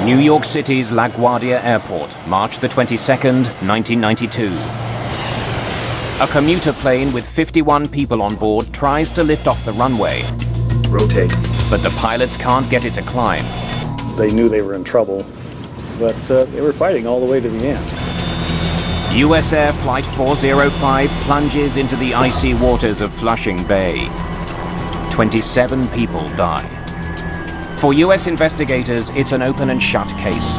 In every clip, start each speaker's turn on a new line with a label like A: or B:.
A: New York City's LaGuardia Airport, March the 22nd, 1992. A commuter plane with 51 people on board tries to lift off the runway.
B: Rotate.
A: But the pilots can't get it to climb.
C: They knew they were in trouble, but they were fighting all the way to the end.
A: US Air Flight 405 plunges into the icy waters of Flushing Bay. 27 people die. For US investigators, it's an open and shut case.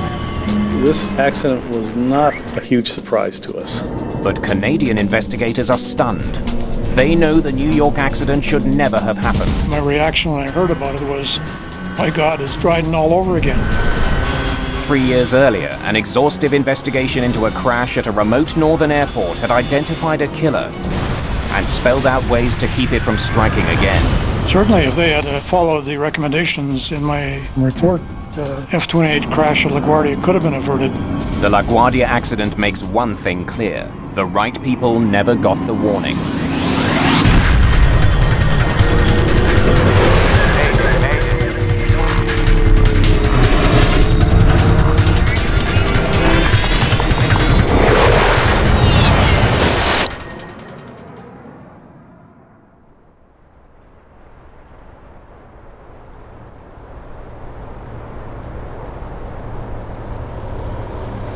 C: This accident was not a huge surprise to us.
A: But Canadian investigators are stunned. They know the New York accident should never have happened.
D: My reaction when I heard about it was, my God, it's Dryden all over again.
A: 3 years earlier, an exhaustive investigation into a crash at a remote northern airport had identified a killer and spelled out ways to keep it from striking again.
D: Certainly, if they had followed the recommendations in my report, the F-28 crash at LaGuardia could have been averted.
A: The LaGuardia accident makes one thing clear. The right people never got the warning.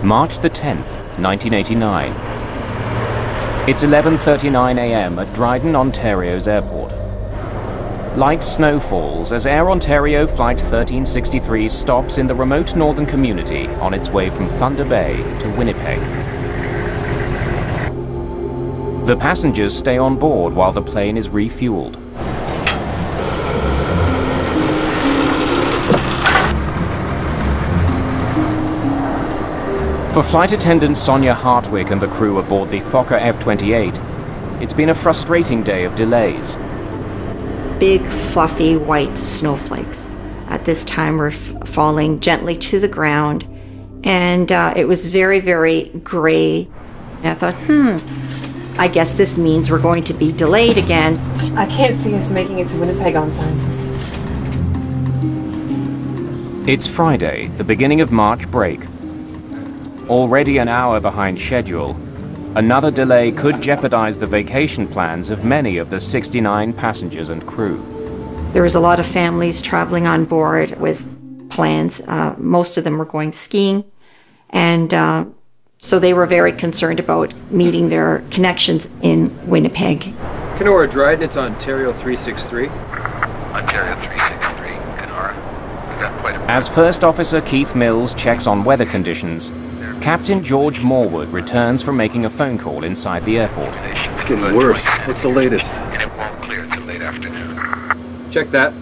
A: March the 10th, 1989. It's 11:39 a.m. at Dryden, Ontario's airport. Light snow falls as Air Ontario Flight 1363 stops in the remote northern community on its way from Thunder Bay to Winnipeg. The passengers stay on board while the plane is refueled. For flight attendant Sonia Hartwick and the crew aboard the Fokker F-28, it's been a frustrating day of delays.
E: Big, fluffy, white snowflakes at this time were falling gently to the ground, and it was very, very gray. And I thought, I guess this means we're going to be delayed again.
F: I can't see us making it to Winnipeg on time.
A: It's Friday, the beginning of March break. Already an hour behind schedule, another delay could jeopardize the vacation plans of many of the 69 passengers and crew.
E: There was a lot of families traveling on board with plans. Most of them were going skiing, and so they were very concerned about meeting their connections in Winnipeg.
B: Kenora, Dryden, it's Ontario 363.
G: Ontario 363, Kenora. We've got quite a...
A: As First Officer Keith Mills checks on weather conditions, Captain George Morwood returns from making a phone call inside the airport.
H: It's getting worse. What's the latest?
G: And it won't clear till late afternoon.
B: Check that.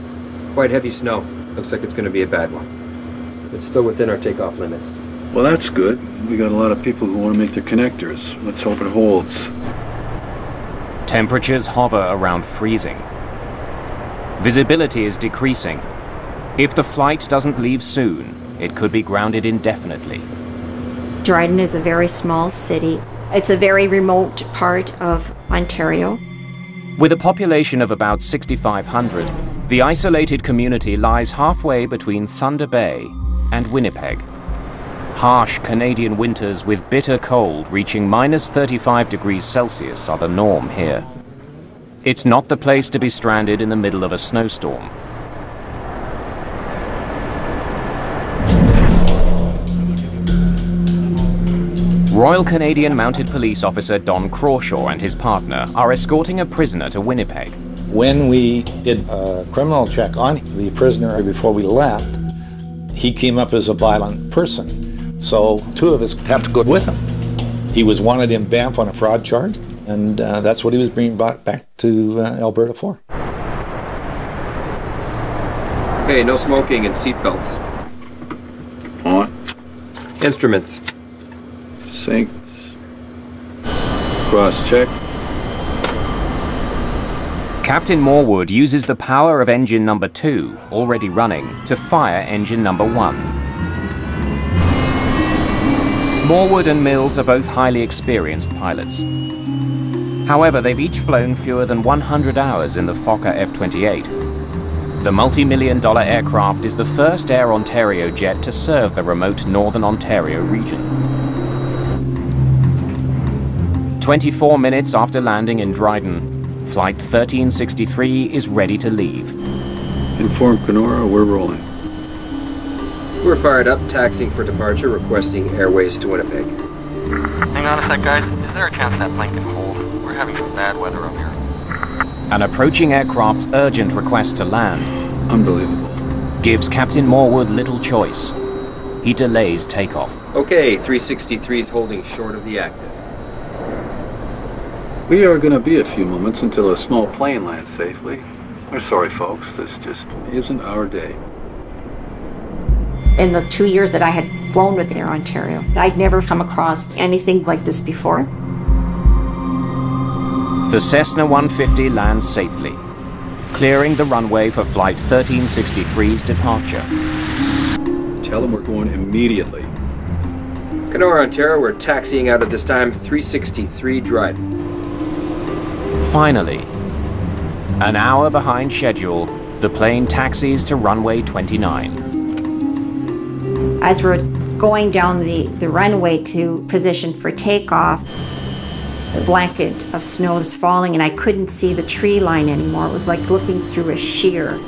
B: Quite heavy snow. Looks like it's going to be a bad one. It's still within our takeoff limits.
H: Well, that's good. We got a lot of people who want to make their connectors. Let's hope it holds.
A: Temperatures hover around freezing. Visibility is decreasing. If the flight doesn't leave soon, it could be grounded indefinitely.
E: Dryden is a very small city. It's a very remote part of Ontario.
A: With a population of about 6,500, the isolated community lies halfway between Thunder Bay and Winnipeg. Harsh Canadian winters with bitter cold reaching minus 35 degrees Celsius are the norm here. It's not the place to be stranded in the middle of a snowstorm. Royal Canadian Mounted Police Officer Don Crawshaw and his partner are escorting a prisoner to Winnipeg.
I: When we did a criminal check on the prisoner before we left, he came up as a violent person. So two of us have to go with him. He was wanted in Banff on a fraud charge, and that's what he was being brought back to Alberta for.
B: Hey, no smoking and seatbelts.
H: On.
B: Instruments.
H: Sinks. Cross-check.
A: Captain Morwood uses the power of engine number 2, already running, to fire engine number 1. Morwood and Mills are both highly experienced pilots. However, they've each flown fewer than 100 hours in the Fokker F-28. The multi-million-dollar aircraft is the first Air Ontario jet to serve the remote Northern Ontario region. 24 minutes after landing in Dryden, Flight 1363 is ready to leave.
H: Inform Kenora, we're rolling.
B: We're fired up, taxiing for departure, requesting airways to Winnipeg.
G: Hang on a sec, guys. Is there a chance that plane can hold? We're having some bad weather up here.
A: An approaching aircraft's urgent request to land
H: Unbelievable.
A: gives Captain Morwood little choice. He delays takeoff.
B: Okay, 363 is holding short of the active.
H: We are going to be a few moments until a small plane lands safely. We're sorry, folks. This just isn't our day.
E: In the 2 years that I had flown with Air Ontario, I'd never come across anything like this before.
A: The Cessna 150 lands safely, clearing the runway for Flight 1363's departure.
H: Tell them we're going immediately.
B: Kenora, Ontario, we're taxiing out at this time, 363 Dryden.
A: Finally, an hour behind schedule, the plane taxis to runway 29.
E: As we're going down the runway to position for takeoff, a blanket of snow was falling and I couldn't see the tree line anymore. It was like looking through a sheer.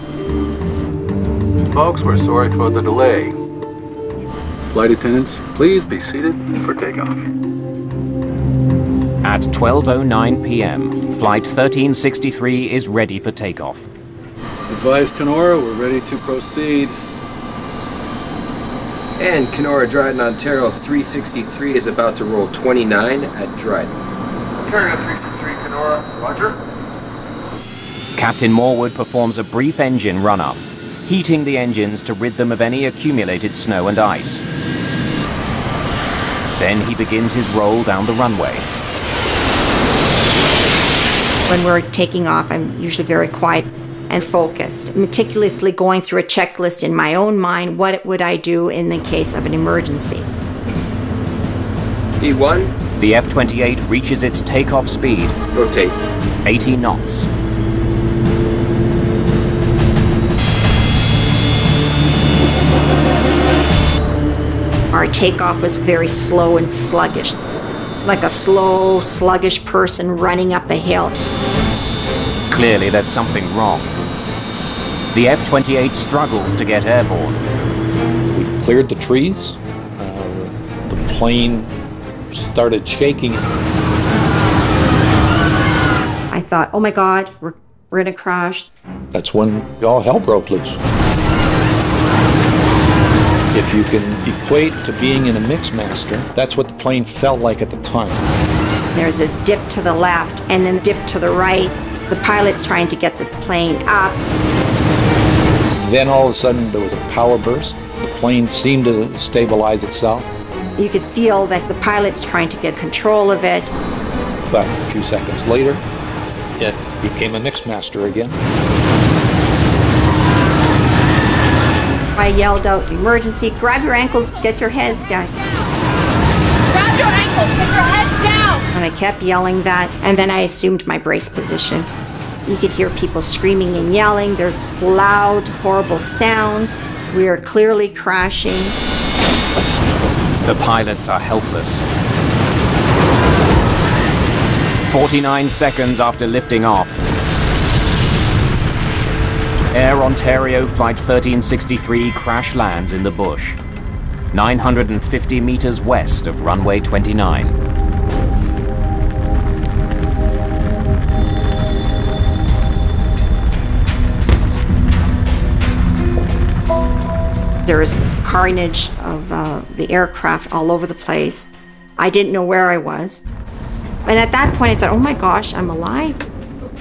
H: Folks, we're sorry for the delay. Flight attendants, please be seated for takeoff.
A: At 12:09 p.m., Flight 1363 is ready for takeoff.
H: Advise Kenora, we're ready to proceed.
B: And Kenora, Dryden, Ontario, 363 is about to roll 29 at Dryden.
G: Ontario 363, Kenora, roger.
A: Captain Morwood performs a brief engine run-up, heating the engines to rid them of any accumulated snow and ice. Then he begins his roll down the runway.
E: When we're taking off, I'm usually very quiet and focused, meticulously going through a checklist in my own mind. What would I do in the case of an emergency?
B: B1,
A: The F-28 reaches its takeoff speed,
B: rotate.
A: 80 knots.
E: Our takeoff was very slow and sluggish, like a slow, sluggish person running up a hill.
A: Clearly there's something wrong. The F-28 struggles to get airborne.
I: We cleared the trees. The plane started shaking.
E: I thought, oh my God, we're gonna crash.
I: That's when all hell broke loose. If you can equate to being in a Mixmaster, that's what the plane felt like at the time.
E: There's this dip to the left and then dip to the right. The pilot's trying to get this plane up.
I: Then all of a sudden there was a power burst. The plane seemed to stabilize itself.
E: You could feel that the pilot's trying to get control of it.
I: But a few seconds later, it became a Mixmaster again.
E: I yelled out, emergency, grab your ankles, get your heads down.
J: Grab your ankles, get your heads down!
E: And I kept yelling that, and then I assumed my brace position. You could hear people screaming and yelling. There's loud, horrible sounds. We are clearly crashing.
A: The pilots are helpless. 49 seconds after lifting off, Air Ontario Flight 1363 crash lands in the bush, 950 meters west of runway 29.
E: There was carnage of the aircraft all over the place. I didn't know where I was. And at that point I thought, oh my gosh, I'm alive.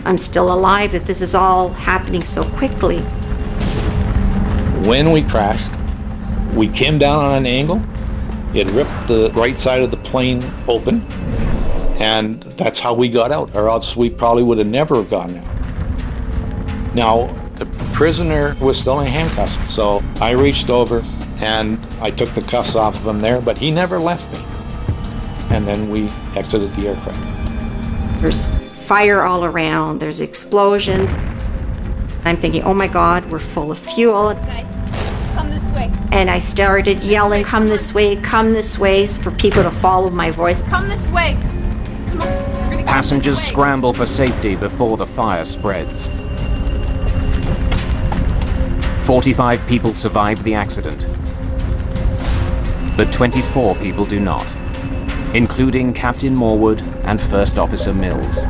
E: I'm still alive, that this is all happening so quickly.
I: When we crashed, we came down on an angle. It ripped the right side of the plane open, and that's how we got out, or else we probably would have never have gotten out. Now, the prisoner was still in handcuffs, so I reached over and I took the cuffs off of him there, but he never left me. And then we exited the aircraft.
E: There's fire all around, there's explosions. I'm thinking, oh my God, we're full of fuel.
J: Guys, come this way.
E: And I started yelling, come this way, for people to follow my voice.
J: Come this way. Come on. We're gonna go
A: Passengers
J: this way.
A: scramble for safety before the fire spreads. 45 people survived the accident, but 24 people do not, including Captain Morwood and First Officer Mills.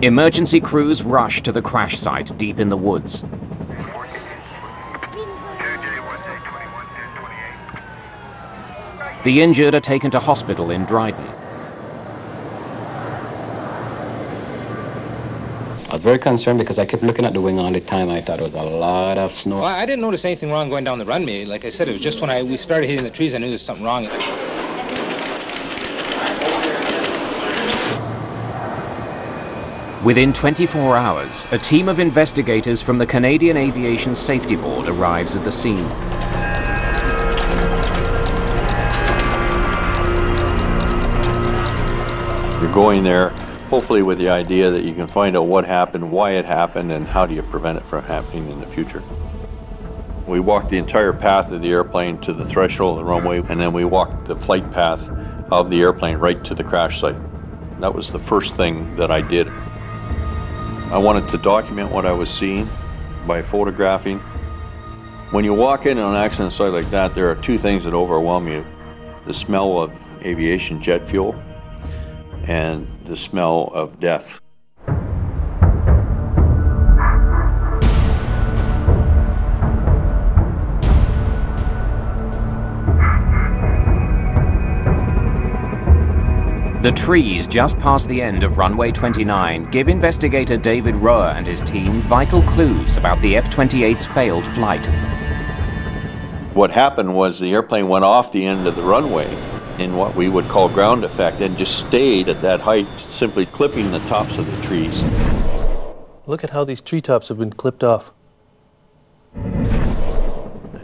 A: Emergency crews rush to the crash site deep in the woods. The injured are taken to hospital in Dryden.
K: I was very concerned because I kept looking at the wing all the time. I thought it was a lot of snow.
L: Well, I didn't notice anything wrong going down the runway. Like I said, it was just when we started hitting the trees, I knew there was something wrong.
A: Within 24 hours, a team of investigators from the Canadian Aviation Safety Board arrives at the scene.
H: You're going there, hopefully with the idea that you can find out what happened, why it happened, and how do you prevent it from happening in the future. We walked the entire path of the airplane to the threshold of the runway, and then we walked the flight path of the airplane right to the crash site. That was the first thing that I did. I wanted to document what I was seeing by photographing. When you walk in on an accident site like that, there are two things that overwhelm you. The smell of aviation jet fuel and the smell of death.
A: The trees just past the end of runway 29 give investigator David Roer and his team vital clues about the F-28's failed flight.
H: What happened was the airplane went off the end of the runway in what we would call ground effect and just stayed at that height, simply clipping the tops of the trees.
M: Look at how these treetops have been clipped off.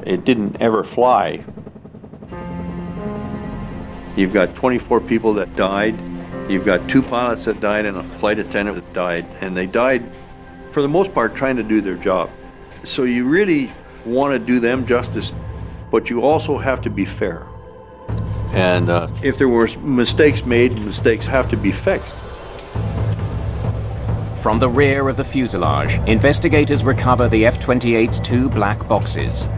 H: It didn't ever fly. You've got 24 people that died. You've got 2 pilots that died and a flight attendant that died. And they died, for the most part, trying to do their job. So you really want to do them justice, but you also have to be fair. And if there were mistakes made, mistakes have to be fixed.
A: From the rear of the fuselage, investigators recover the F-28's 2 black boxes,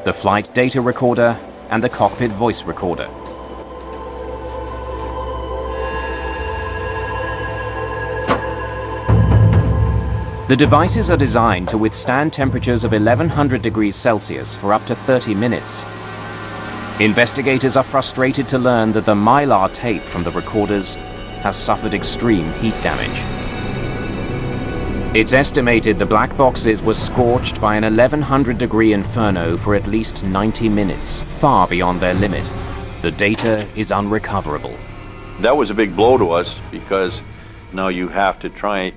A: the flight data recorder and the cockpit voice recorder. The devices are designed to withstand temperatures of 1100 degrees Celsius for up to 30 minutes. Investigators are frustrated to learn that the mylar tape from the recorders has suffered extreme heat damage. It's estimated the black boxes were scorched by an 1100 degree inferno for at least 90 minutes, far beyond their limit. The data is unrecoverable.
H: That was a big blow to us because now you have to try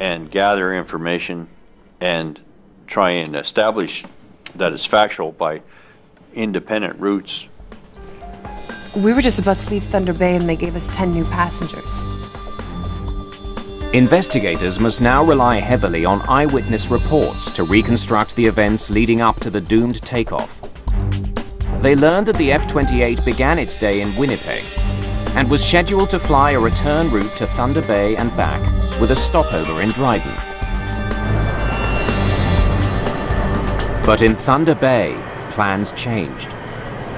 H: and gather information and try and establish that it's factual by independent routes.
F: We were just about to leave Thunder Bay and they gave us 10 new passengers.
A: Investigators must now rely heavily on eyewitness reports to reconstruct the events leading up to the doomed takeoff. They learned that the F-28 began its day in Winnipeg and was scheduled to fly a return route to Thunder Bay and back with a stopover in Dryden. But in Thunder Bay, plans changed.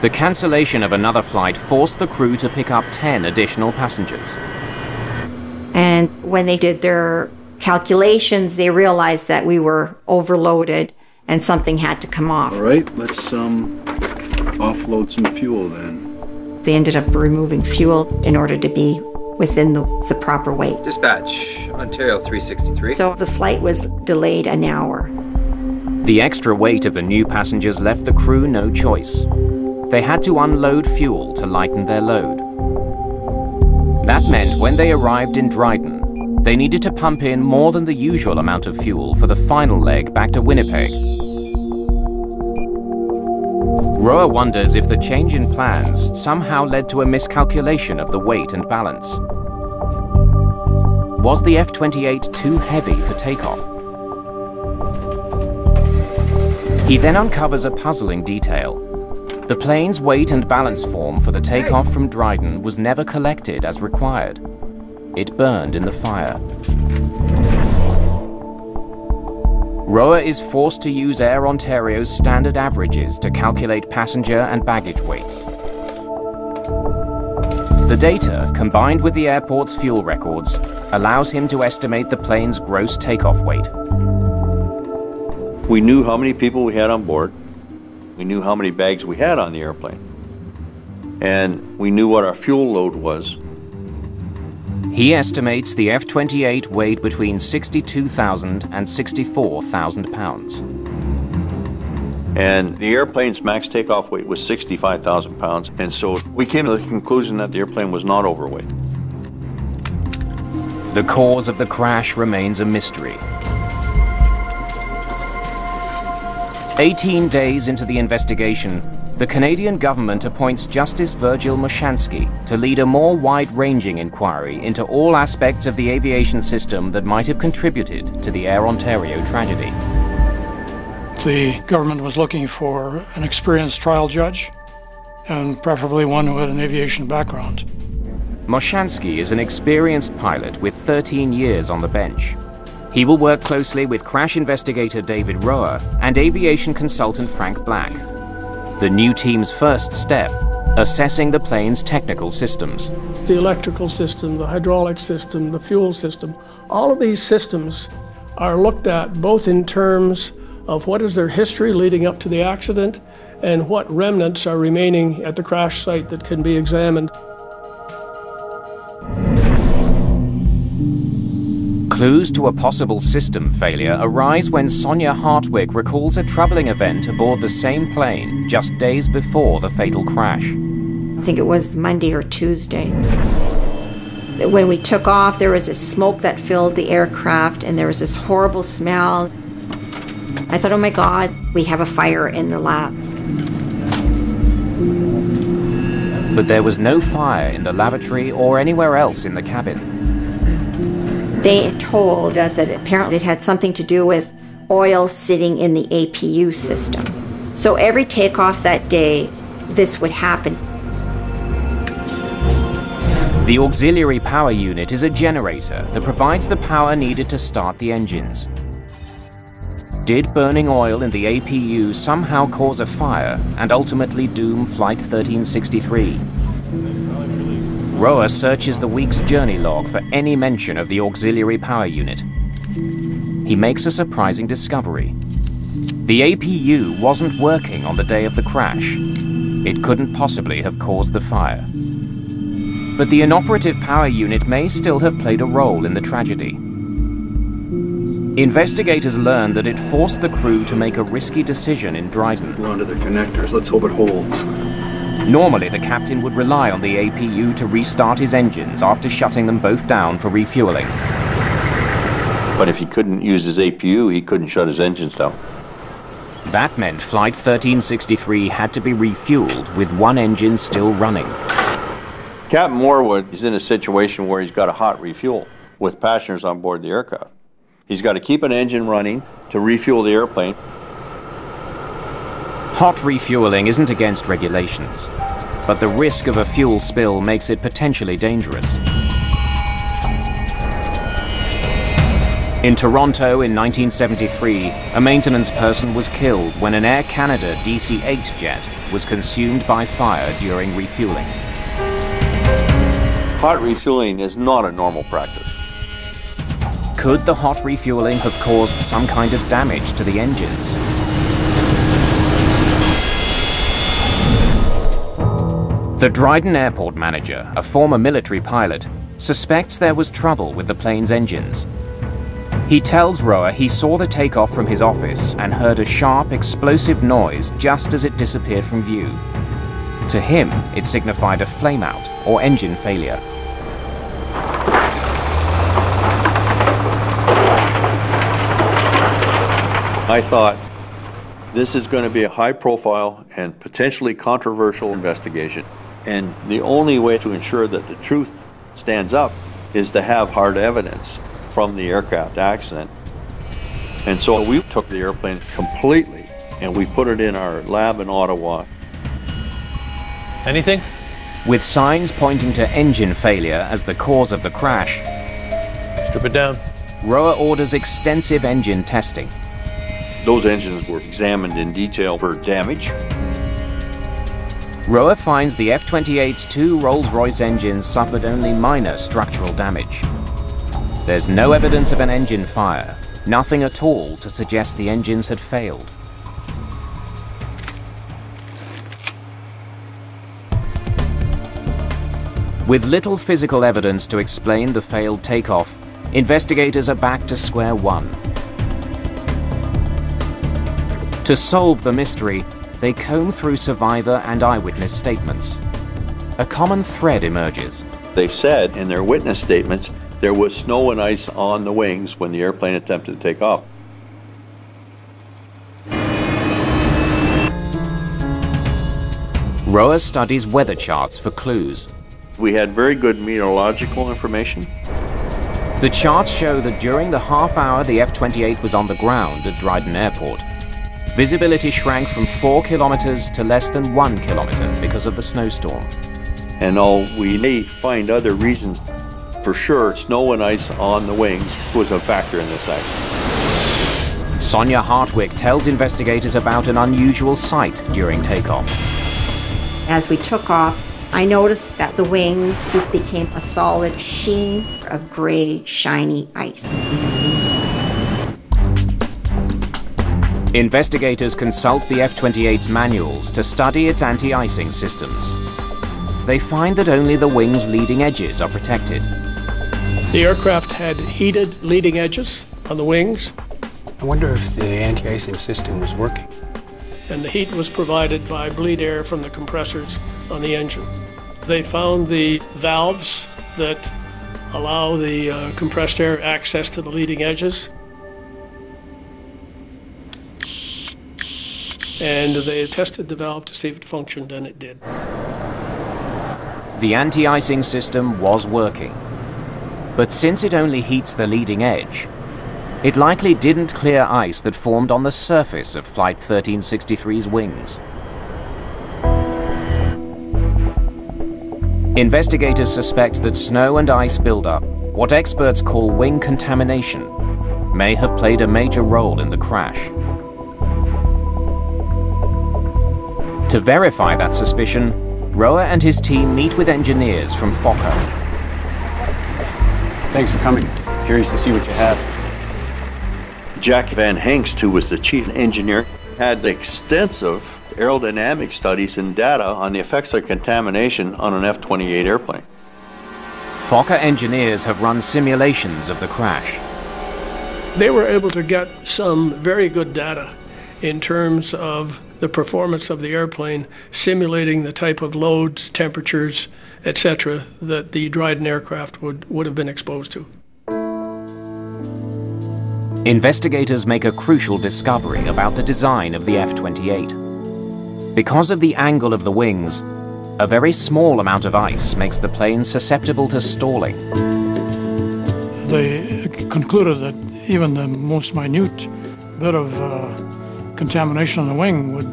A: The cancellation of another flight forced the crew to pick up 10 additional passengers.
E: And when they did their calculations, they realized that we were overloaded and something had to come off.
H: All right, let's offload some fuel then.
E: They ended up removing fuel in order to be within the proper weight.
B: Dispatch, Ontario 363.
E: So the flight was delayed an hour.
A: The extra weight of the new passengers left the crew no choice. They had to unload fuel to lighten their load. That meant when they arrived in Dryden, They needed to pump in more than the usual amount of fuel for the final leg back to Winnipeg. Roa wonders if the change in plans somehow led to a miscalculation of the weight and balance. Was the F-28 too heavy for takeoff? He then uncovers a puzzling detail. The plane's weight and balance form for the takeoff from Dryden was never collected as required. It burned in the fire. Roa is forced to use Air Ontario's standard averages to calculate passenger and baggage weights. The data, combined with the airport's fuel records, allows him to estimate the plane's gross takeoff weight.
H: We knew how many people we had on board. We knew how many bags we had on the airplane. And we knew what our fuel load was.
A: He estimates the F-28 weighed between 62,000 and 64,000 pounds.
H: And the airplane's max takeoff weight was 65,000 pounds. And so we came to the conclusion that the airplane was not overweight.
A: The cause of the crash remains a mystery. 18 days into the investigation, the Canadian government appoints Justice Virgil Moshansky to lead a more wide-ranging inquiry into all aspects of the aviation system that might have contributed to the Air Ontario tragedy.
D: The government was looking for an experienced trial judge, and preferably one who had an aviation background.
A: Moshansky is an experienced pilot with 13 years on the bench. He will work closely with crash investigator David Roa and aviation consultant Frank Black. The new team's first step, assessing the plane's technical systems.
N: The electrical system, the hydraulic system, the fuel system, all of these systems are looked at both in terms of what is their history leading up to the accident and what remnants are remaining at the crash site that can be examined.
A: Clues to a possible system failure arise when Sonia Hartwig recalls a troubling event aboard the same plane just days before the fatal crash.
E: I think it was Monday or Tuesday. When we took off, there was this smoke that filled the aircraft and there was this horrible smell. I thought, oh my God, we have a fire in the lab.
A: But there was no fire in the lavatory or anywhere else in the cabin.
E: They told us that apparently it had something to do with oil sitting in the APU system. So every takeoff that day, this would happen.
A: The auxiliary power unit is a generator that provides the power needed to start the engines. Did burning oil in the APU somehow cause a fire and ultimately doom Flight 1363? Roa searches the week's journey log for any mention of the auxiliary power unit. He makes a surprising discovery. The APU wasn't working on the day of the crash. It couldn't possibly have caused the fire. But the inoperative power unit may still have played a role in the tragedy. Investigators learned that it forced the crew to make a risky decision in Dryden.
O: We're onto the connectors. Let's hope it holds.
A: Normally, the captain would rely on the APU to restart his engines after shutting them both down for refueling.
H: But if he couldn't use his APU, he couldn't shut his engines down.
A: That meant Flight 1363 had to be refueled with one engine still running.
H: Captain Morwood is in a situation where he's got to hot refuel with passengers on board the aircraft. He's got to keep an engine running to refuel the airplane.
A: Hot refueling isn't against regulations, but the risk of a fuel spill makes it potentially dangerous. In Toronto in 1973, a maintenance person was killed when an Air Canada DC-8 jet was consumed by fire during refueling.
H: Hot refueling is not a normal practice.
A: Could the hot refueling have caused some kind of damage to the engines? The Dryden Airport manager, a former military pilot, suspects there was trouble with the plane's engines. He tells Roa he saw the takeoff from his office and heard a sharp, explosive noise just as it disappeared from view. To him, it signified a flameout or engine failure.
H: I thought, this is going to be a high-profile and potentially controversial investigation. And the only way to ensure that the truth stands up is to have hard evidence from the aircraft accident. And so we took the airplane completely and we put it in our lab in Ottawa.
M: Anything?
A: With signs pointing to engine failure as the cause of the crash,
M: strip it down.
A: Roa orders extensive engine testing.
H: Those engines were examined in detail for damage.
A: Roa finds the F-28's 2 Rolls-Royce engines suffered only minor structural damage. There's no evidence of an engine fire, nothing at all to suggest the engines had failed. With little physical evidence to explain the failed takeoff, investigators are back to square one. To solve the mystery, they comb through survivor and eyewitness statements. A common thread emerges.
H: They said in their witness statements there was snow and ice on the wings when the airplane attempted to take off.
A: Roa studies weather charts for clues.
H: We had very good meteorological information.
A: The charts show that during the half hour the F-28 was on the ground at Dryden Airport, visibility shrank from 4 kilometers to less than 1 kilometer because of the snowstorm.
H: And although we may find other reasons, for sure snow and ice on the wings was a factor in this accident.
A: Sonia Hartwick tells investigators about an unusual sight during takeoff.
E: As we took off, I noticed that the wings just became a solid sheen of gray, shiny ice.
A: Investigators consult the F-28's manuals to study its anti-icing systems. They find that only the wing's leading edges are protected.
N: The aircraft had heated leading edges on the wings.
P: I wonder if the anti-icing system was working.
N: And the heat was provided by bleed air from the compressors on the engine. They found the valves that allow the compressed air access to the leading edges. And they tested the valve to see if it functioned, and it did.
A: The anti-icing system was working. But since it only heats the leading edge, it likely didn't clear ice that formed on the surface of Flight 1363's wings. Investigators suspect that snow and ice buildup, what experts call wing contamination, may have played a major role in the crash. To verify that suspicion, Roa and his team meet with engineers from Fokker.
P: Thanks for coming. Curious to see what you have.
H: Jack Van Hengst, who was the chief engineer, had extensive aerodynamic studies and data on the effects of contamination on an F-28 airplane.
A: Fokker engineers have run simulations of the crash.
N: They were able to get some very good data in terms of the performance of the airplane, simulating the type of loads, temperatures, etc., that the Dryden aircraft would have been exposed to.
A: Investigators make a crucial discovery about the design of the F-28. Because of the angle of the wings, a very small amount of ice makes the plane susceptible to stalling.
D: They concluded that even the most minute bit of contamination on the wing would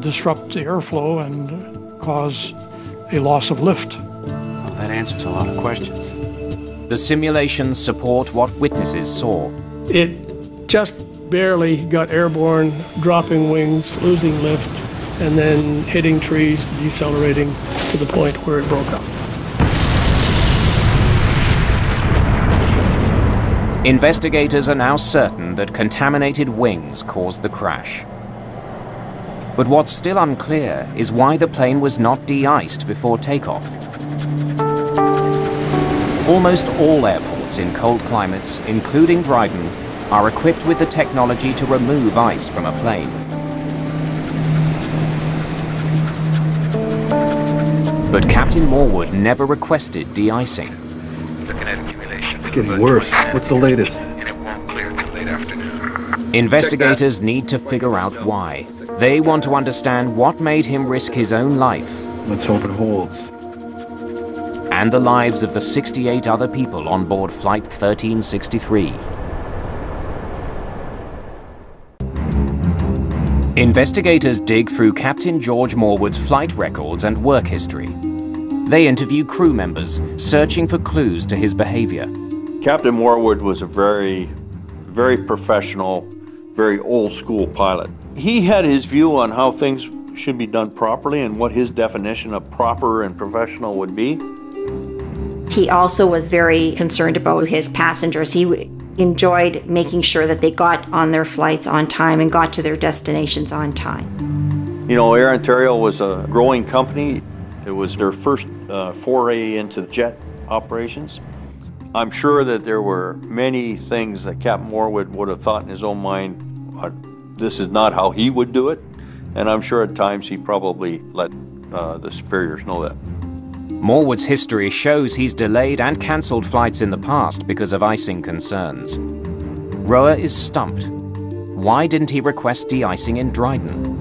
D: disrupt the airflow and cause a loss of lift.
P: Well, that answers a lot of questions.
A: The simulations support what witnesses saw.
N: It just barely got airborne, dropping wings, losing lift, and then hitting trees, decelerating to the point where it broke up.
A: Investigators are now certain that contaminated wings caused the crash. But what's still unclear is why the plane was not de-iced before takeoff. Almost all airports in cold climates, including Dryden, are equipped with the technology to remove ice from a plane. But Captain Morwood never requested de-icing.
O: It's getting worse. What's the latest?
G: And it won't clear till late afternoon.
A: Investigators need to figure out why. They want to understand what made him risk his own life.
O: Let's hope it holds.
A: And the lives of the 68 other people on board Flight 1363. Investigators dig through Captain George Morwood's flight records and work history. They interview crew members, searching for clues to his behavior.
H: Captain Morwood was a very professional, very old-school pilot. He had his view on how things should be done properly and what his definition of proper and professional would be.
E: He also was very concerned about his passengers. He enjoyed making sure that they got on their flights on time and got to their destinations on time.
H: You know, Air Ontario was a growing company. It was their first foray into jet operations. I'm sure that there were many things that Captain Morwood would have thought in his own mind, this is not how he would do it. And I'm sure at times he probably let the superiors know that.
A: Morwood's history shows he's delayed and cancelled flights in the past because of icing concerns. Roa is stumped. Why didn't he request de-icing in Dryden?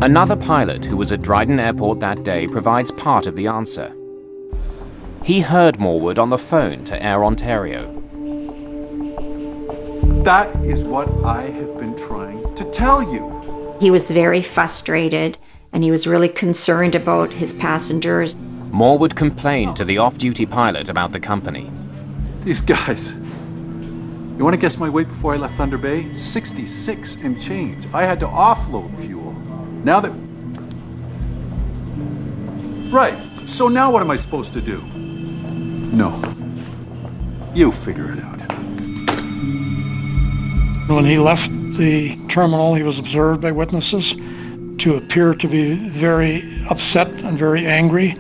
A: Another pilot who was at Dryden Airport that day provides part of the answer. He heard Morwood on the phone to Air Ontario.
O: That is what I have been trying to tell you.
E: He was very frustrated, and he was really concerned about his passengers.
A: Morwood complained to the off-duty pilot about the company.
O: These guys. You want to guess my weight before I left Thunder Bay? 66 and change. I had to offload fuel. Now that... Right. So now what am I supposed to do? No. You figure it out.
D: When he left the terminal, he was observed by witnesses to appear to be very upset and very angry.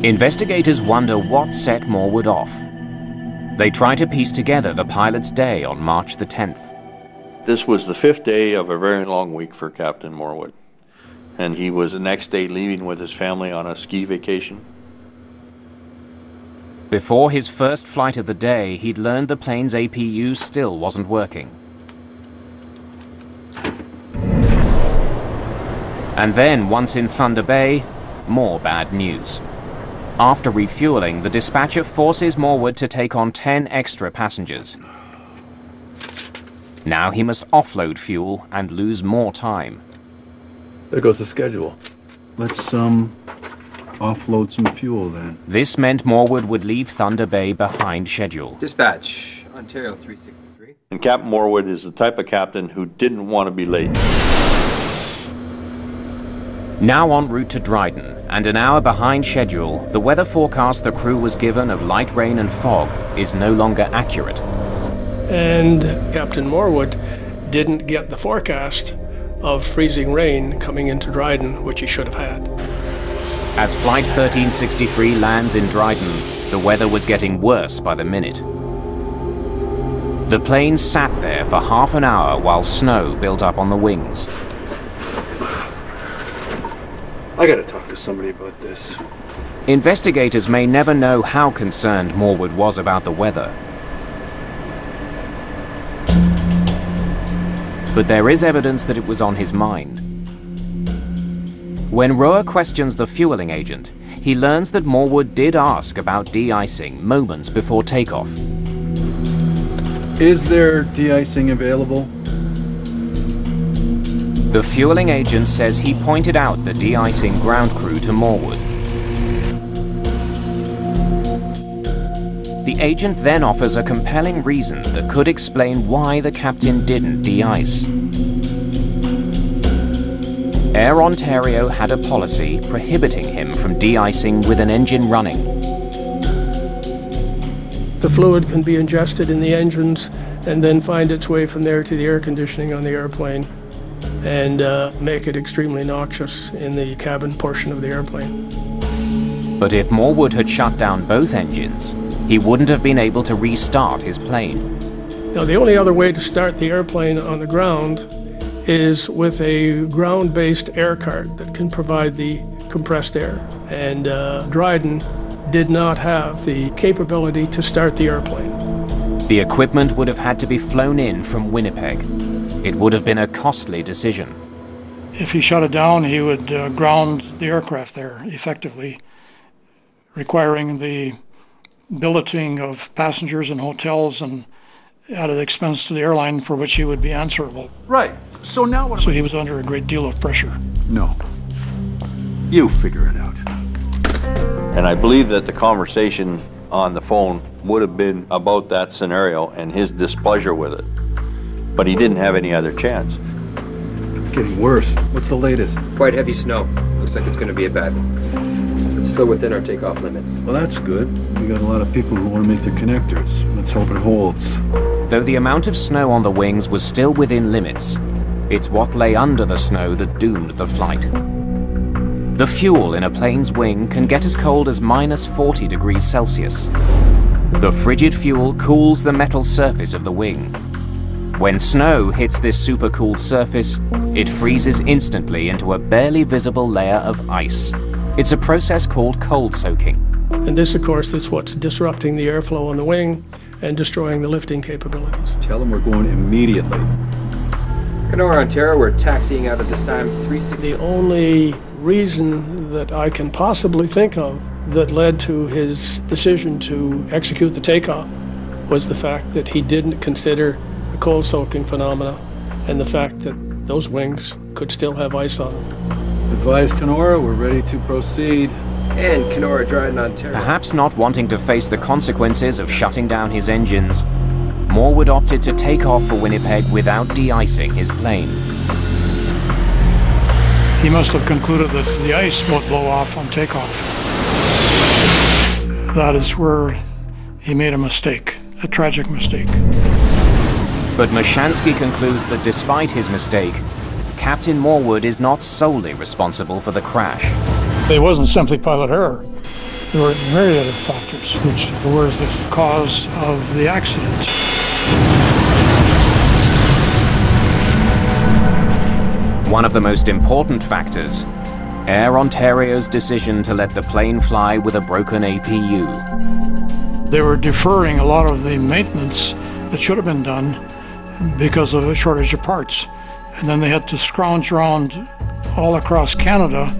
A: Investigators wonder what set Morwood off. They try to piece together the pilot's day on March the 10th.
H: This was the 5th day of a very long week for Captain Morwood. And he was the next day leaving with his family on a ski vacation.
A: Before his first flight of the day, he'd learned the plane's APU still wasn't working. And then, once in Thunder Bay, more bad news. After refueling, the dispatcher forces Morwood to take on 10 extra passengers. Now he must offload fuel and lose more time.
O: There goes the schedule. Let's, offload some fuel then.
A: This meant Morwood would leave Thunder Bay behind schedule.
B: Dispatch, Ontario 363.
H: And Captain Morwood is the type of captain who didn't want to be late.
A: Now en route to Dryden, and an hour behind schedule, the weather forecast the crew was given of light rain and fog is no longer accurate.
N: And Captain Morwood didn't get the forecast of freezing rain coming into Dryden, which he should have had.
A: As Flight 1363 lands in Dryden, the weather was getting worse by the minute. The plane sat there for half an hour while snow built up on the wings.
O: I gotta talk to somebody about this.
A: Investigators may never know how concerned Morwood was about the weather. But there is evidence that it was on his mind. When Roa questions the fueling agent, he learns that Morwood did ask about de-icing moments before takeoff.
O: Is there de-icing available?
A: The fueling agent says he pointed out the de-icing ground crew to Morwood. The agent then offers a compelling reason that could explain why the captain didn't de-ice. Air Ontario had a policy prohibiting him from de-icing with an engine running.
N: The fluid can be ingested in the engines and then find its way from there to the air conditioning on the airplane and make it extremely noxious in the cabin portion of the airplane.
A: But if Morwood had shut down both engines, he wouldn't have been able to restart his plane.
N: Now, the only other way to start the airplane on the ground is with a ground-based air cart that can provide the compressed air. And Dryden did not have the capability to start the airplane.
A: The equipment would have had to be flown in from Winnipeg. It would have been a costly decision.
D: If he shut it down, he would ground the aircraft there effectively, requiring the billeting of passengers and hotels and added expense to the airline for which he would be answerable.
O: Right. So now what?
D: So he was under a great deal of pressure.
O: No. You figure it out.
H: And I believe that the conversation on the phone would have been about that scenario and his displeasure with it. But he didn't have any other chance.
O: It's getting worse. What's the latest?
B: Quite heavy snow. Looks like it's going to be a bad one. It's still within our takeoff limits.
O: Well, that's good. We got a lot of people who want to make their connectors. Let's hope it holds.
A: Though the amount of snow on the wings was still within limits, it's what lay under the snow that doomed the flight. The fuel in a plane's wing can get as cold as -40 degrees Celsius. The frigid fuel cools the metal surface of the wing. When snow hits this supercooled surface, it freezes instantly into a barely visible layer of ice. It's a process called cold soaking.
N: And this, of course, is what's disrupting the airflow on the wing and destroying the lifting capabilities.
O: Tell them we're going immediately.
B: Kenora, Ontario, we're taxiing out at this time 360.
N: The only reason that I can possibly think of that led to his decision to execute the takeoff was the fact that he didn't consider the cold soaking phenomena and the fact that those wings could still have ice on them.
O: Advise Kenora, we're ready to proceed.
B: And Kenora, Dryden, Ontario.
A: Perhaps not wanting to face the consequences of shutting down his engines, Morwood opted to take off for Winnipeg without de-icing his plane.
D: He must have concluded that the ice would blow off on takeoff. That is where he made a mistake, a tragic mistake.
A: But Mashansky concludes that despite his mistake, Captain Morwood is not solely responsible for the crash.
D: It wasn't simply pilot error. There were myriad of factors which were the cause of the accident.
A: One of the most important factors, Air Ontario's decision to let the plane fly with a broken APU.
D: They were deferring a lot of the maintenance that should have been done because of a shortage of parts. And then they had to scrounge around all across Canada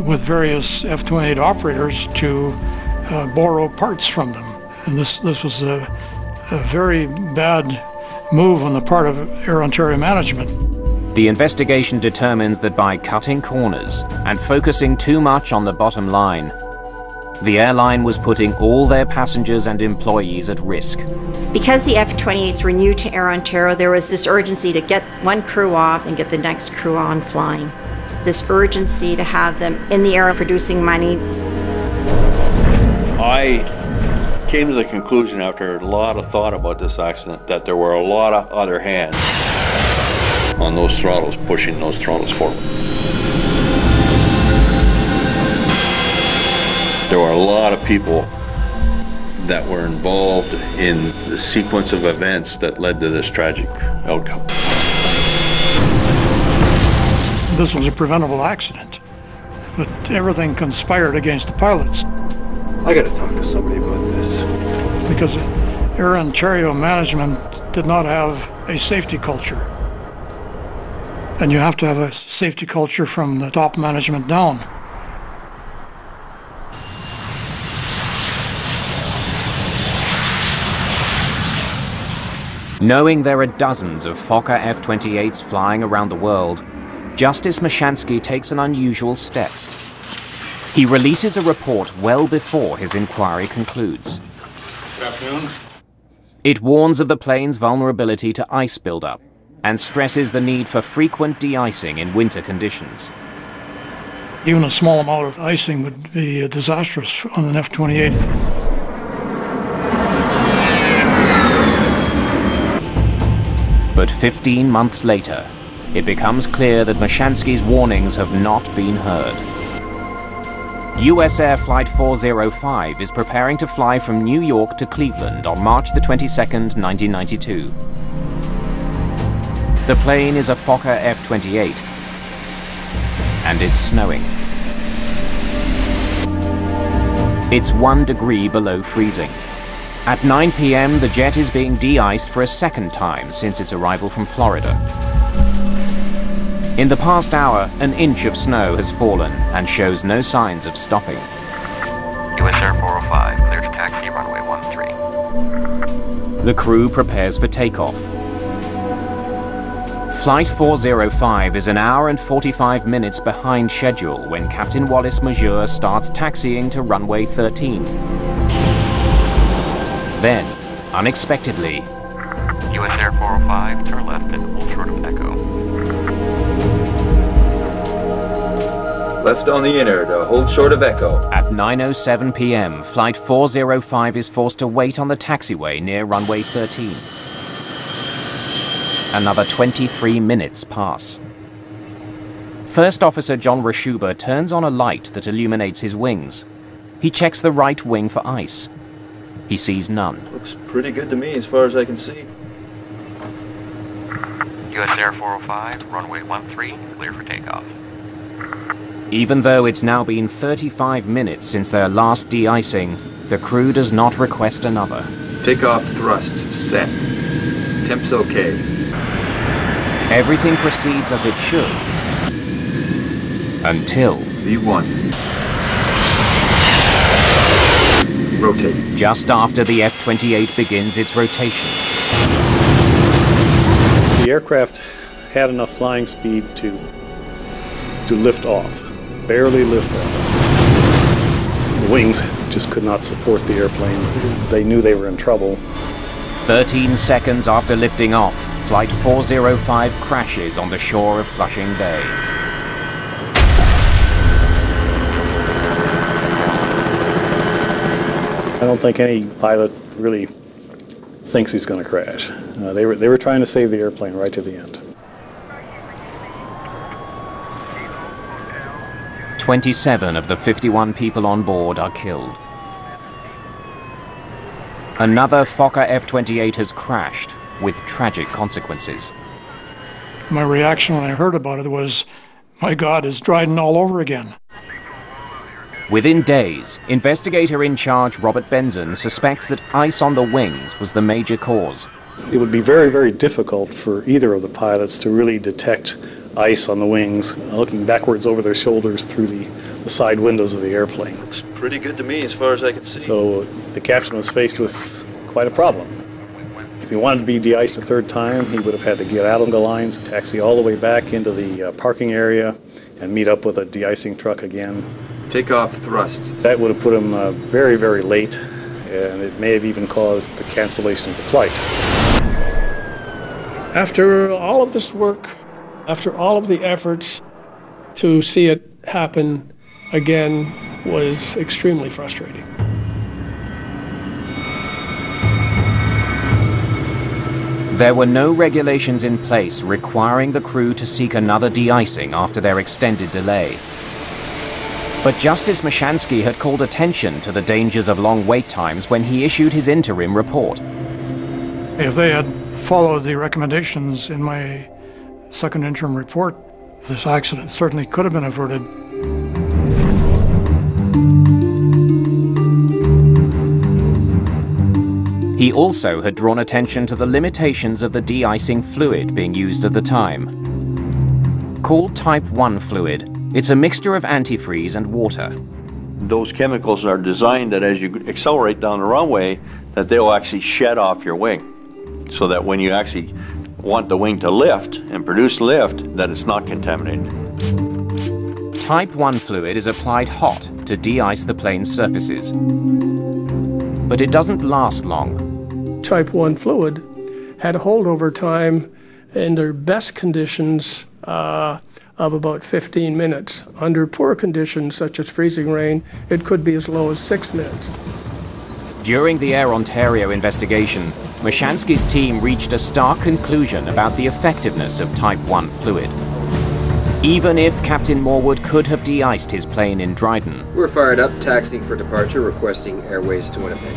D: with various F-28 operators to borrow parts from them. And this was a very bad move on the part of Air Ontario management.
A: The investigation determines that by cutting corners and focusing too much on the bottom line, the airline was putting all their passengers and employees at risk.
E: Because the F-28s were new to Air Ontario, there was this urgency to get one crew off and get the next crew on flying. This urgency to have them in the air producing money.
H: I came to the conclusion after a lot of thought about this accident that there were a lot of other hands on those throttles, pushing those throttles forward. There were a lot of people that were involved in the sequence of events that led to this tragic outcome.
D: This was a preventable accident, but everything conspired against the pilots.
O: I gotta talk to somebody about this.
D: Because Air Ontario management did not have a safety culture. And you have to have a safety culture from the top management down.
A: Knowing there are dozens of Fokker F-28s flying around the world, Justice Mashansky takes an unusual step. He releases a report well before his inquiry concludes.
Q: Good afternoon.
A: It warns of the plane's vulnerability to ice buildup and stresses the need for frequent de-icing in winter conditions.
D: Even a small amount of icing would be disastrous on an F-28.
A: But 15 months later, it becomes clear that Mashansky's warnings have not been heard. US Air Flight 405 is preparing to fly from New York to Cleveland on March the 22nd, 1992. The plane is a Fokker F-28, and it's snowing. It's 1 degree below freezing. At 9 p.m., the jet is being de-iced for a second time since its arrival from Florida. In the past hour, an inch of snow has fallen and shows no signs of stopping.
G: US Air 405, clear to taxi runway 13.
A: The crew prepares for takeoff. Flight 405 is an hour and 45 minutes behind schedule when Captain Wallace Majeur starts taxiing to runway 13. Then, unexpectedly,
G: US Air 405, turn left and hold short of Echo.
B: Left on the inner to hold short of Echo.
A: At 9:07 p.m., Flight 405 is forced to wait on the taxiway near runway 13. Another 23 minutes pass. First Officer John Rashuba turns on a light that illuminates his wings. He checks the right wing for ice. He sees none.
Q: Looks pretty good to me as far as I can see.
G: US Air 405, runway 13, clear for takeoff.
A: Even though it's now been 35 minutes since their last de-icing, the crew does not request another.
B: Takeoff thrusts set. Temp's okay.
A: Everything proceeds as it should. Until...
B: V1. Rotate.
A: Just after the F-28 begins its rotation.
C: The aircraft had enough flying speed to lift off. Barely lift off. The wings just could not support the airplane. They knew they were in trouble.
A: 13 seconds after lifting off, Flight 405 crashes on the shore of Flushing Bay.
C: I don't think any pilot really thinks he's going to crash. They were trying to save the airplane right to the end.
A: 27 of the 51 people on board are killed. Another Fokker F-28 has crashed, with tragic consequences.
D: My reaction when I heard about it was, my God, it's Dryden all over again.
A: Within days, investigator in charge Robert Benson suspects that ice on the wings was the major cause.
C: It would be very, very difficult for either of the pilots to really detect ice on the wings, looking backwards over their shoulders through the side windows of the airplane.
Q: Looks pretty good to me as far as I can see.
C: So the captain was faced with quite a problem. If he wanted to be de-iced a third time, he would have had to get out on the lines, taxi all the way back into the parking area, and meet up with a de-icing truck again.
B: Takeoff thrusts.
C: That would have put him very, very late, and it may have even caused the cancellation of the flight.
N: After all of this work, after all of the efforts, to see it happen again was extremely frustrating.
A: There were no regulations in place requiring the crew to seek another de-icing after their extended delay. But Justice Mashansky had called attention to the dangers of long wait times when he issued his interim report.
D: If they had followed the recommendations in my second interim report, this accident certainly could have been averted.
A: He also had drawn attention to the limitations of the de-icing fluid being used at the time. Called Type 1 fluid, it's a mixture of antifreeze and water.
H: Those chemicals are designed that as you accelerate down the runway, that they'll actually shed off your wing, so that when you actually want the wing to lift and produce lift, that it's not contaminated.
A: Type 1 fluid is applied hot to de-ice the plane's surfaces. But it doesn't last long.
N: Type 1 fluid had a holdover time in their best conditions of about 15 minutes. Under poor conditions, such as freezing rain, it could be as low as 6 minutes.
A: During the Air Ontario investigation, Mashansky's team reached a stark conclusion about the effectiveness of Type 1 fluid. Even if Captain Morwood could have de-iced his plane in Dryden,
B: We're fired up, taxiing for departure, requesting airways to Winnipeg.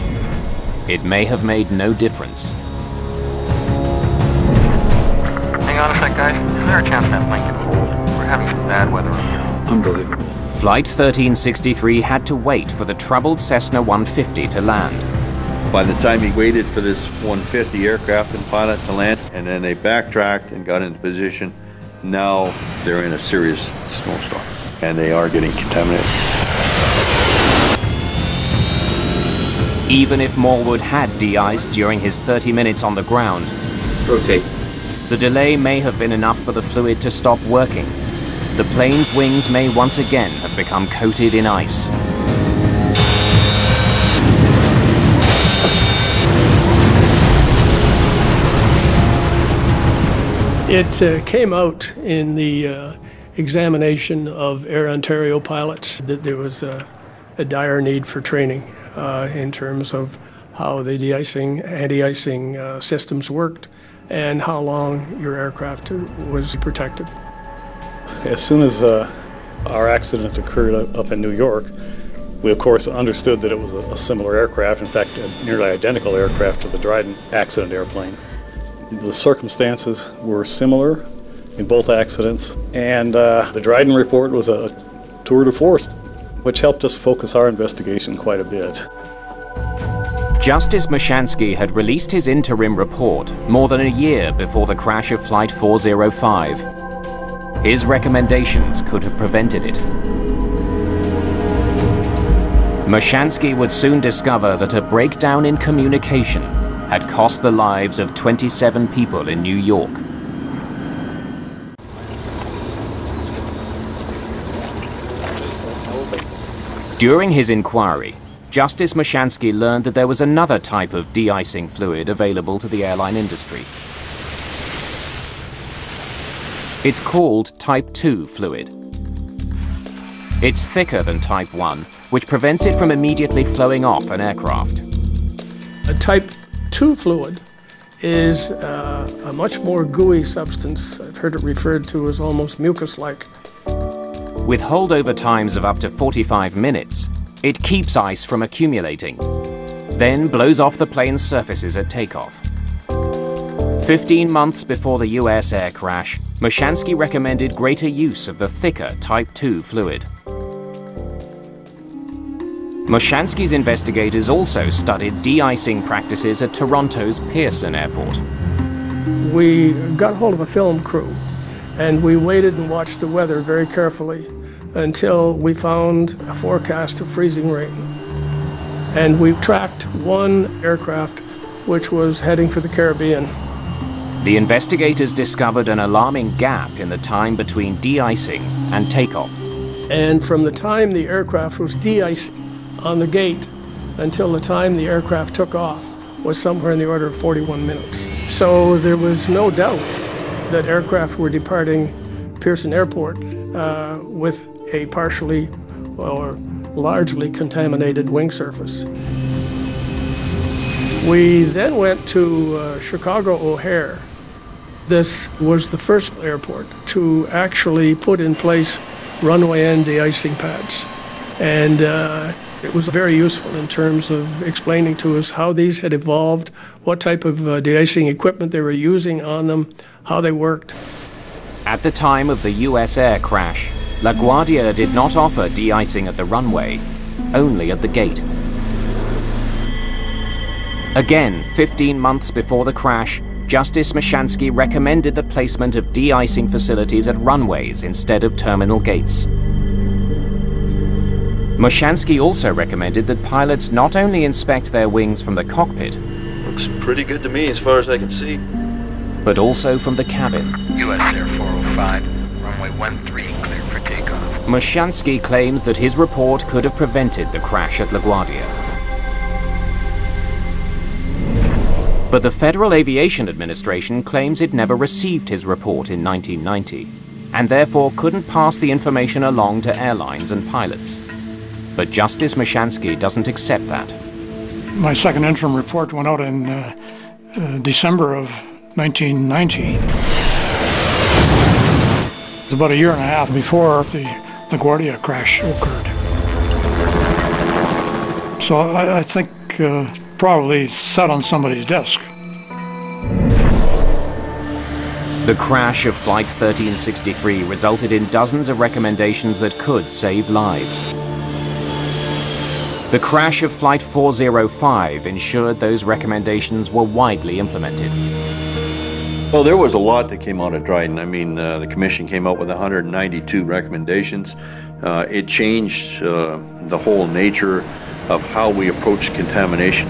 A: it may have made no difference.
G: Hang on a sec, guys. Is there a chance that plane can hold? We're having some bad weather up here.
Q: Unbelievable.
A: Flight 1363 had to wait for the troubled Cessna 150 to land.
H: By the time he waited for this 150 aircraft and pilot to land, and then they backtracked and got into position, now they're in a serious snowstorm, and they are getting contaminated.
A: Even if Morwood had de-iced during his 30 minutes on the ground,
B: rotate.
A: The delay may have been enough for the fluid to stop working. The plane's wings may once again have become coated in ice.
N: It came out in the examination of Air Ontario pilots that there was a dire need for training in terms of how the de-icing, anti-icing systems worked and how long your aircraft was protected.
C: As soon as our accident occurred up in New York, we of course understood that it was a similar aircraft, in fact a nearly identical aircraft to the Dryden accident airplane. The circumstances were similar in both accidents, and the Dryden report was a tour de force, which helped us focus our investigation quite a bit.
A: Justice Mashansky had released his interim report more than a year before the crash of Flight 405. His recommendations could have prevented it. Mashansky would soon discover that a breakdown in communication had cost the lives of 27 people in New York. During his inquiry, Justice Mashansky learned that there was another type of de-icing fluid available to the airline industry. It's called Type 2 fluid. It's thicker than Type 1, which prevents it from immediately flowing off an aircraft.
N: A Type 2 fluid is a much more gooey substance. I've heard it referred to as almost mucus-like.
A: With holdover times of up to 45 minutes, it keeps ice from accumulating, then blows off the plane's surfaces at takeoff. 15 months before the US air crash, Mashansky recommended greater use of the thicker Type 2 fluid. Mashansky's investigators also studied de-icing practices at Toronto's Pearson Airport.
N: We got hold of a film crew, and we waited and watched the weather very carefully until we found a forecast of freezing rain. And we tracked one aircraft which was heading for the Caribbean.
A: The investigators discovered an alarming gap in the time between de-icing and takeoff.
N: And from the time the aircraft was de-iced on the gate until the time the aircraft took off was somewhere in the order of 41 minutes. So there was no doubt that aircraft were departing Pearson Airport with a partially or largely contaminated wing surface. We then went to Chicago O'Hare. This was the first airport to actually put in place runway end de-icing pads. And it was very useful in terms of explaining to us how these had evolved, what type of de-icing equipment they were using on them, how they worked.
A: At the time of the US air crash, LaGuardia did not offer de-icing at the runway, only at the gate. Again, 15 months before the crash, Justice Mashansky recommended the placement of de-icing facilities at runways instead of terminal gates. Mashansky also recommended that pilots not only inspect their wings from the cockpit,
Q: Looks pretty good to me as far as I can see.
A: but also from the cabin.
G: US Air 405, runway 13, clear for takeoff.
A: Mashansky claims that his report could have prevented the crash at LaGuardia. But the Federal Aviation Administration claims it never received his report in 1990, and therefore couldn't pass the information along to airlines and pilots. But Justice Mashansky doesn't accept that.
D: My second interim report went out in December of 1990. It's about a year and a half before the LaGuardia crash occurred. So I think probably sat on somebody's desk.
A: The crash of Flight 1363 resulted in dozens of recommendations that could save lives. The crash of Flight 405 ensured those recommendations were widely implemented.
H: Well, there was a lot that came out of Dryden. I mean, the Commission came out with 192 recommendations. It changed the whole nature of how we approach contamination.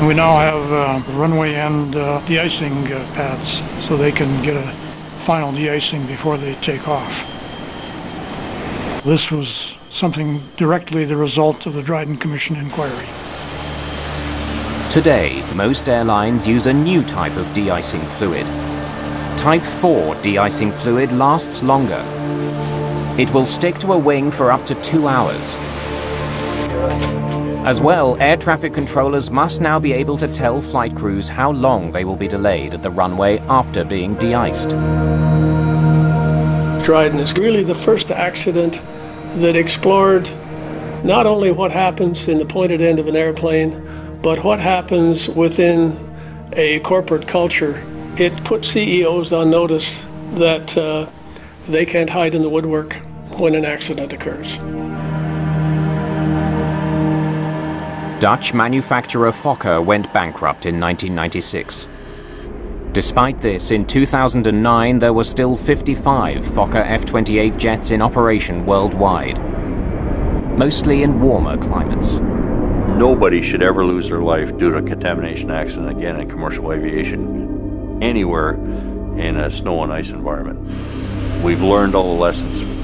D: We now have runway end de-icing pads, so they can get a final de-icing before they take off. This was something directly the result of the Dryden Commission inquiry.
A: Today, most airlines use a new type of de-icing fluid. Type 4 de-icing fluid lasts longer. It will stick to a wing for up to 2 hours. As well, air traffic controllers must now be able to tell flight crews how long they will be delayed at the runway after being de-iced.
N: Dryden is really the first accident that explored not only what happens in the pointed end of an airplane, but what happens within a corporate culture. It put CEOs on notice that they can't hide in the woodwork when an accident occurs.
A: Dutch manufacturer Fokker went bankrupt in 1996. Despite this, in 2009 there were still 55 Fokker F-28 jets in operation worldwide, mostly in warmer climates.
H: Nobody should ever lose their life due to a contamination accident again in commercial aviation, anywhere in a snow and ice environment. We've learned all the lessons.